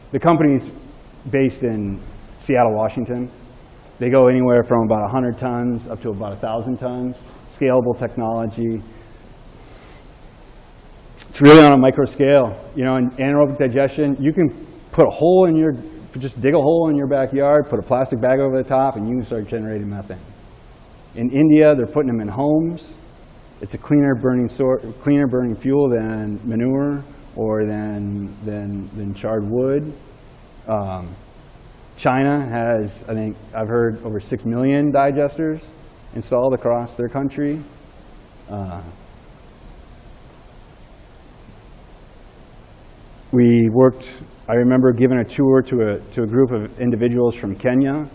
the company's based in Seattle, Washington. They go anywhere from about 100 tons up to about 1,000 tons. Scalable technology. It's really on a micro scale. In anaerobic digestion, you can put a hole in just dig a hole in your backyard, put a plastic bag over the top, and you can start generating methane. In India, they're putting them in homes. It's a cleaner burning fuel than manure or than charred wood. China has, I think, I've heard over 6 million digesters installed across their country. I remember giving a tour to a group of individuals from Kenya,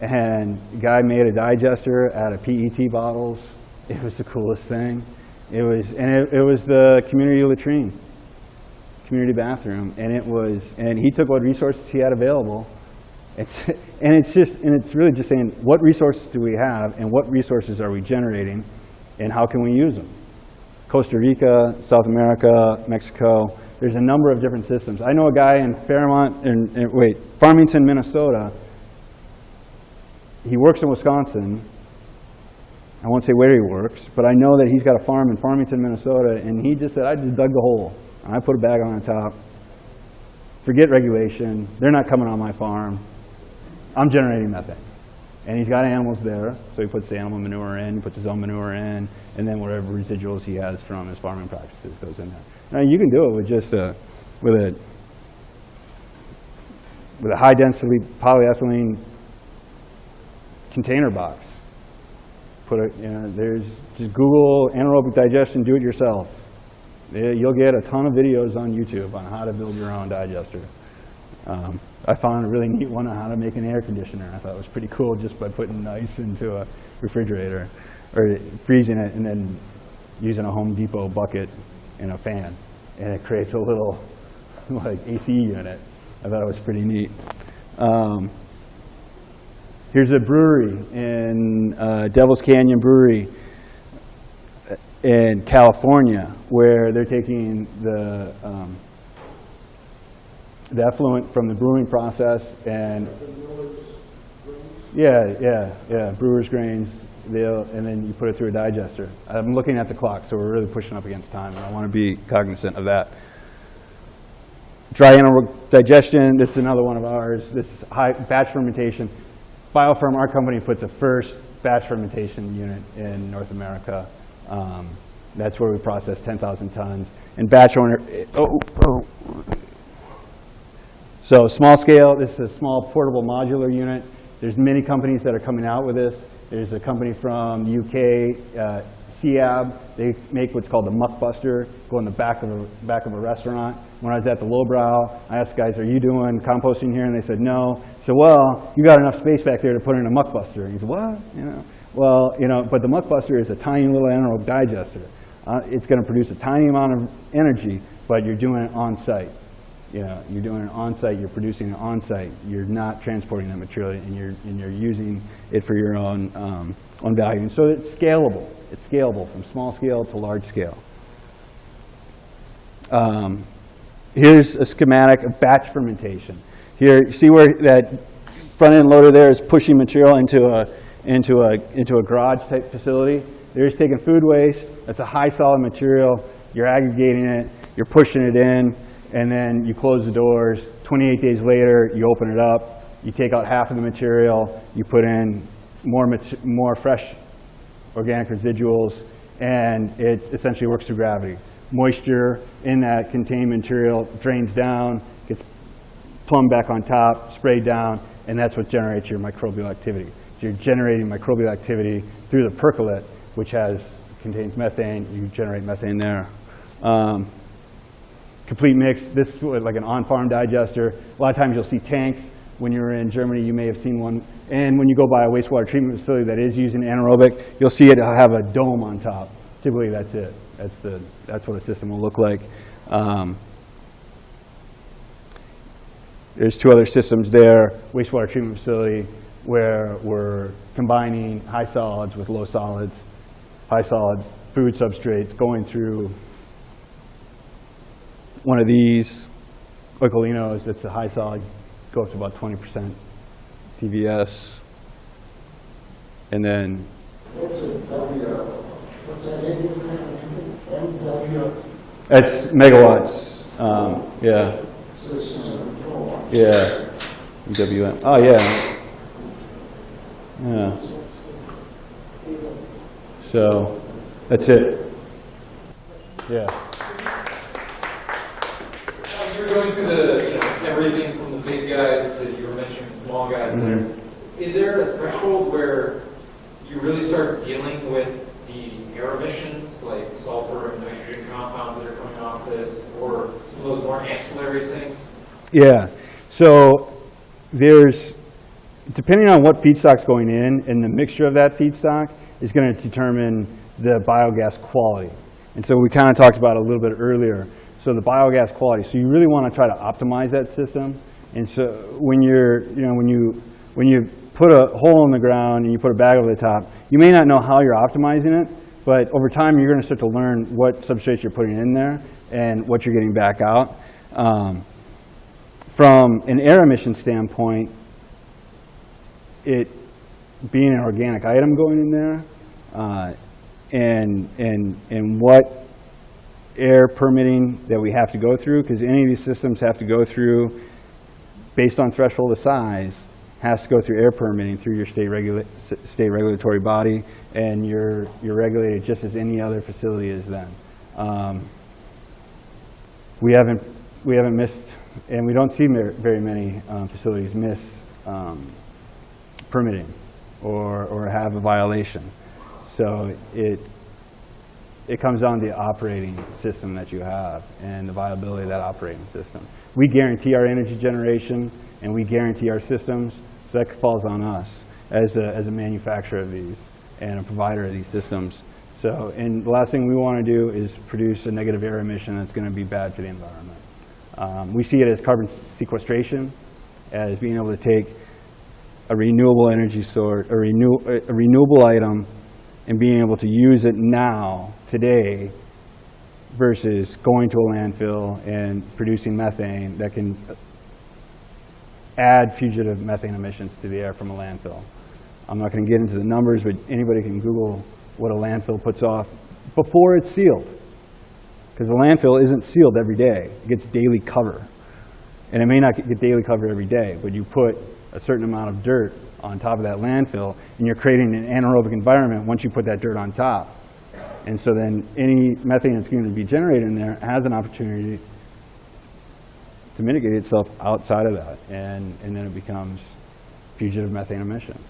and the guy made a digester out of PET bottles. It was the coolest thing. It was the community latrine, community bathroom, and he took what resources he had available. It's really just saying, what resources do we have, and what resources are we generating, and how can we use them? Costa Rica, South America, Mexico. There's a number of different systems. I know a guy in Farmington, Minnesota. He works in Wisconsin. I won't say where he works, but I know that he's got a farm in Farmington, Minnesota, and he just said, I just dug the hole, and I put a bag on the top. Forget regulation. They're not coming on my farm. I'm generating methane. And he's got animals there, so he puts the animal manure in, he puts his own manure in, and then whatever residuals he has from his farming practices goes in there. Now, you can do it with just with a high-density polyethylene container box. There's just Google anaerobic digestion, do it yourself. You'll get a ton of videos on YouTube on how to build your own digester. I found a really neat one on how to make an air conditioner. I thought it was pretty cool just by putting ice into a refrigerator or freezing it and then using a Home Depot bucket and a fan. And it creates a little AC unit. I thought it was pretty neat. Here's a brewery in Devil's Canyon Brewery in California, where they're taking the effluent from the brewing process and brewer's grains, and then you put it through a digester. I'm looking at the clock, so we're really pushing up against time, and I want to be cognizant of that. Dry anaerobic digestion, this is another one of ours. This is high batch fermentation. Biofirm, our company, put the first batch fermentation unit in North America. That's where we process 10,000 tons. And batch owner, So small scale, this is a small portable modular unit. There's many companies that are coming out with this. There's a company from the UK, CAB. They make what's called the muckbuster, go in the back of a restaurant. When I was at the Lowbrow, I asked the guys, are you doing composting here? And they said, no. I said, well, you got enough space back there to put in a muckbuster. And he said, what? Well, but the muckbuster is a tiny little anaerobic digester. It's going to produce a tiny amount of energy, but you're doing it on site. You're doing it on site. You're producing it on site. You're not transporting that material, and you're using it for your own value. And so it's scalable. It's scalable from small scale to large scale. Here's a schematic of batch fermentation. Here, you see where that front end loader there is pushing material into a garage type facility. They're just taking food waste. That's a high solid material. You're aggregating it. You're pushing it in. And then you close the doors. 28 days later, you open it up. You take out half of the material. You put in more fresh organic residuals, and it essentially works through gravity. Moisture in that contained material drains down, gets plumbed back on top, sprayed down, and that's what generates your microbial activity. So you're generating microbial activity through the percolate, which contains methane. You generate methane there. Complete mix. This is like an on-farm digester. A lot of times you'll see tanks. When you're in Germany, you may have seen one. And when you go by a wastewater treatment facility that is using anaerobic, you'll see it have a dome on top. Typically, that's it. That's what a system will look like. There's two other systems there. Wastewater treatment facility, where we're combining high solids with low solids. High solids, food substrates, going through one of these oikolinos. That's a high solid, go up to about 20% TVS. And then What's that MW? it's megawatts. Yeah. So this is a control one. Yeah. WM. Oh, yeah. Yeah. So that's it. Yeah. You were going through everything from the big guys to, you were mentioning the small guys there. Is there a threshold where you really start dealing with the air emissions, like sulfur and nitrogen compounds that are coming off this, or some of those more ancillary things? Yeah. So there's, depending on what feedstock's going in, and the mixture of that feedstock is going to determine the biogas quality. And so we kind of talked about it a little bit earlier. So the biogas quality. So you really want to try to optimize that system. And so when you're, when you put a hole in the ground and you put a bag over the top, you may not know how you're optimizing it, but over time you're going to start to learn what substrates you're putting in there and what you're getting back out. From an air emission standpoint, it being an organic item going in there, and what air permitting that we have to go through, because any of these systems have to go through, based on threshold of size, has to go through air permitting through your state regulatory body, and you're regulated just as any other facility is then. We haven't missed, and we don't see very many facilities miss permitting or have a violation. So it comes down to the operating system that you have and the viability of that operating system. We guarantee our energy generation and we guarantee our systems, so that falls on us as a manufacturer of these and a provider of these systems. So, and the last thing we want to do is produce a negative air emission that's going to be bad for the environment. We see it as carbon sequestration, as being able to take a renewable energy source, a renewable item, and being able to use it now, today, versus going to a landfill and producing methane that can add fugitive methane emissions to the air from a landfill. I'm not going to get into the numbers, but anybody can Google what a landfill puts off before it's sealed. Because a landfill isn't sealed every day. It gets daily cover. And it may not get daily cover every day, but you put a certain amount of dirt on top of that landfill, and you're creating an anaerobic environment once you put that dirt on top. And so then any methane that's going to be generated in there has an opportunity to mitigate itself outside of that, and then it becomes fugitive methane emissions.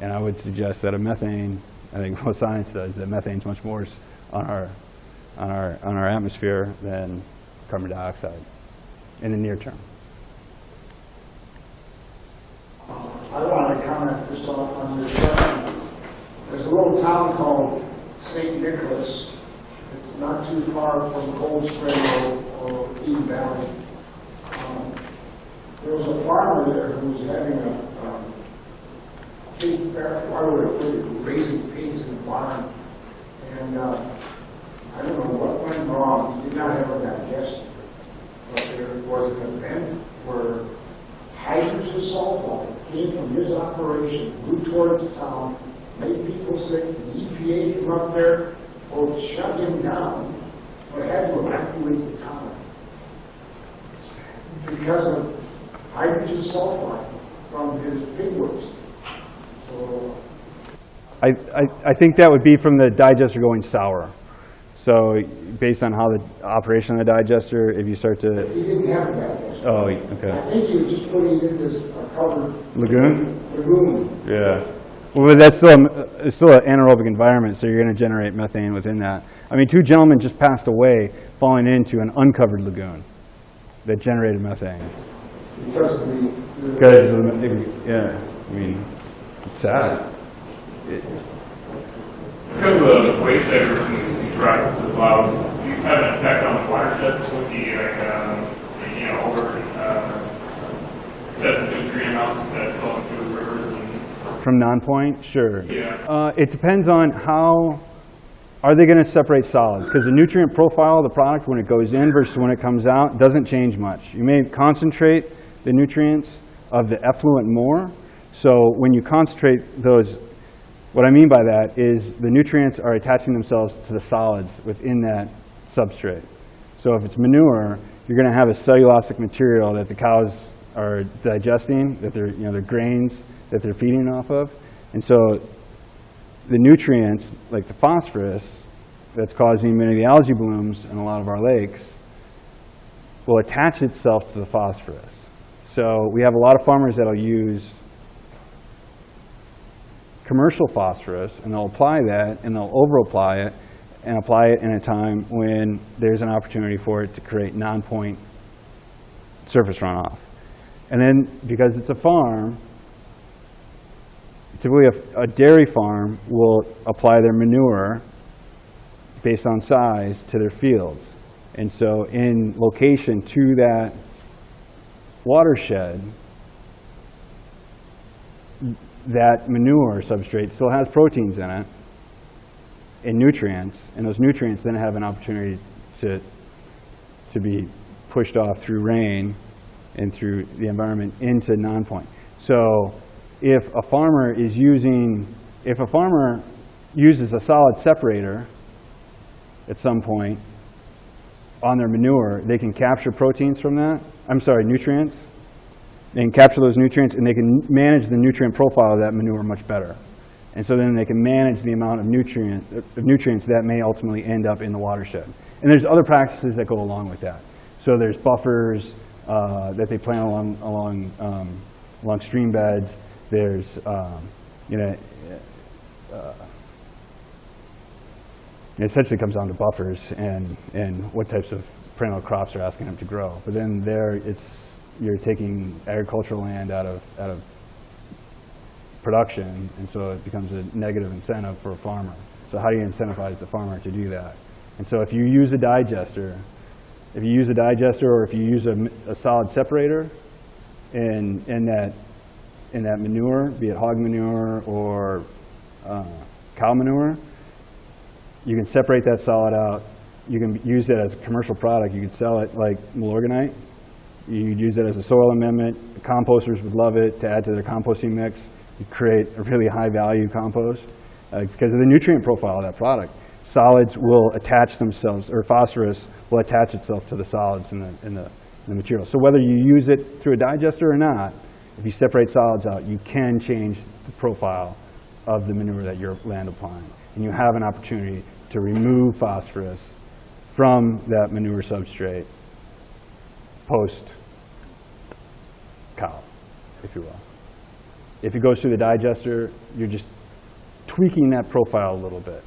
And I would suggest that a methane, I think what science does, that methane's much worse on our atmosphere than carbon dioxide in the near term. I want to comment just on this. There's a little town called St. Nicholas. It's not too far from Cold Spring or Eden Valley. There was a farmer there who was having a pig raising pigs in the barn. And I don't know what went wrong. He did not have a digestion. But there was an event where hydrogen sulfide came from his operation, moved towards the town, made people sick. The EPA came up there, both shut him down, but had to evacuate the town because of hydrogen sulfide from his pig waste. So I think that would be from the digester going sour. So based on how the operation of the digester, if you start to, He didn't have that. oh, I okay. think he was just putting it in this covered Lagoon? lagoon. Yeah. Well, but that's still, it's still an anaerobic environment, so you're going to generate methane within that. I mean, 2 gentlemen just passed away falling into an uncovered lagoon that generated methane. Because of the. Because, yeah, I mean, it's sad. Because of the waste diversion in these processes as well, these have an effect on the watersheds with the, over excessive nutrient amounts that flow into the rivers and. From non-point, sure. Yeah. It depends on how, are they going to separate solids? Because the nutrient profile of the product when it goes in versus when it comes out doesn't change much. You may concentrate the nutrients of the effluent more. So when you concentrate those, what I mean by that is the nutrients are attaching themselves to the solids within that substrate. So if it's manure, you're going to have a cellulosic material that the cows are digesting, that they're, the grains that they're feeding off of. And so the nutrients, like the phosphorus, that's causing many of the algae blooms in a lot of our lakes, will attach itself to the phosphorus. So we have a lot of farmers that'll use commercial phosphorus, and they'll apply that, and they'll over-apply it, and apply it in a time when there's an opportunity for it to create non-point surface runoff. And then, because it's a farm, typically a dairy farm will apply their manure based on size to their fields. And so in location to that watershed, that manure substrate still has proteins in it and nutrients, and those nutrients then have an opportunity to be pushed off through rain and through the environment into non-point. So if a farmer uses a solid separator at some point on their manure, they can capture proteins from that. Nutrients. They can capture those nutrients, and they can manage the nutrient profile of that manure much better. And so then they can manage the amount of nutrients that may ultimately end up in the watershed. And there's other practices that go along with that. So there's buffers that they plant along stream beds. There's it essentially comes down to buffers and what types of perennial crops are asking them to grow. But then you're taking agricultural land out of production, and so it becomes a negative incentive for a farmer. So how do you incentivize the farmer to do that? And so if you use a digester, or if you use a solid separator in that manure, be it hog manure or cow manure, you can separate that solid out. You can use it as a commercial product. You could sell it like Milorganite. You could use it as a soil amendment. Composters would love it to add to their composting mix. You create a really high value compost because of the nutrient profile of that product. Solids will attach themselves, or phosphorus will attach itself to the solids in the material. So whether you use it through a digester or not, if you separate solids out, you can change the profile of the manure that you're land applying. And you have an opportunity to remove phosphorus from that manure substrate post-cow, if you will. If it goes through the digester, you're just tweaking that profile a little bit,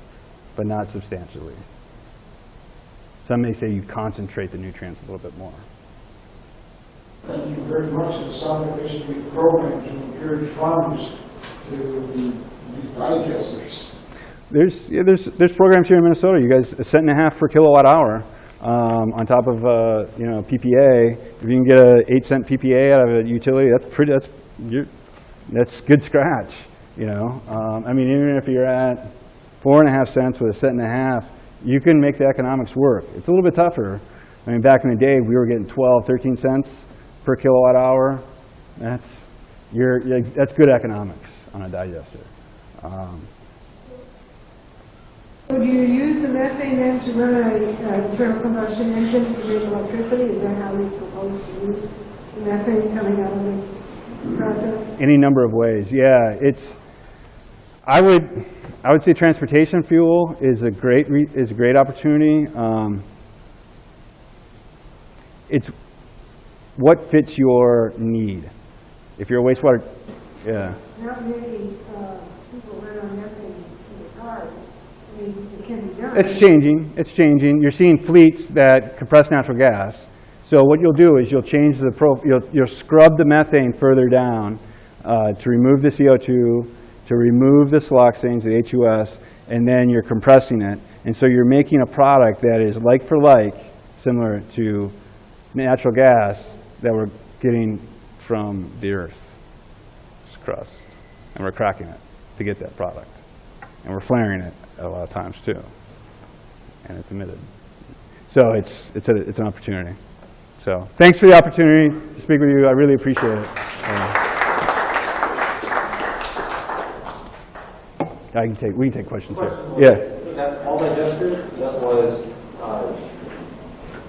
but not substantially. Some may say you concentrate the nutrients a little bit more. Thank you very much. It sounded basically programmed to encourage farmers to be digesters. There's programs here in Minnesota. You guys, $1.50 per kilowatt hour on top of PPA. If you can get a 8-cent PPA out of a utility, that's good scratch. I mean, even if you're at 4.5 cents with $1.50, you can make the economics work. It's a little bit tougher. I mean, back in the day, we were getting 12, 13 cents per kilowatt hour. That's good economics on a digester. So do you use the methane then to run a internal combustion engine to make electricity? Is that how you propose to use the methane coming out of this process? Any number of ways, yeah. I I would say transportation fuel is a great opportunity. It's what fits your need. If you're a wastewater, yeah. Not many people run on methane in the cars. I mean, it can be done. It's changing. It's changing. You're seeing fleets that compress natural gas. So what you'll do is you'll change the you'll scrub the methane further down to remove the CO2, to remove the siloxanes, the HUS, and then you're compressing it. And so you're making a product that is like for like, similar to natural gas that we're getting from the Earth's crust. And we're cracking it to get that product. And we're flaring it a lot of times too. And it's emitted. So it's an opportunity. So thanks for the opportunity to speak with you. I really appreciate it. We can take questions here. Yeah. That small digester, that was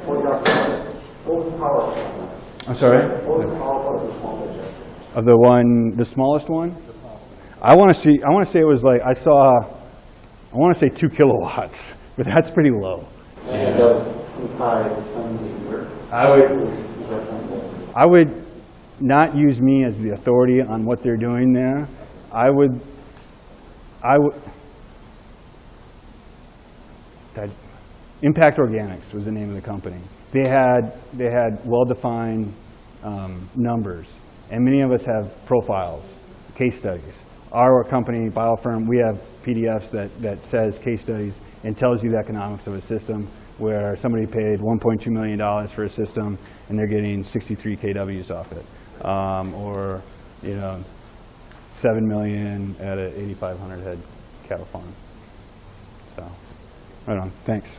40,000. What was the power plant? I'm sorry? What was the power plant of the small digester? Of the smallest one? I want to say it was like, I want to say 2 kilowatts, but that's pretty low. And that was 25 tons a year. I would not use me as the authority on what they're doing there. Impact Organics was the name of the company. They had well-defined numbers, and many of us have profiles, case studies. Our company, BioFirm, we have PDFs that says case studies and tells you the economics of a system where somebody paid $1.2 million for a system and they're getting 63 kWs off it, or $7 million at an 8,500 head cattle farm. So, right on. Thanks.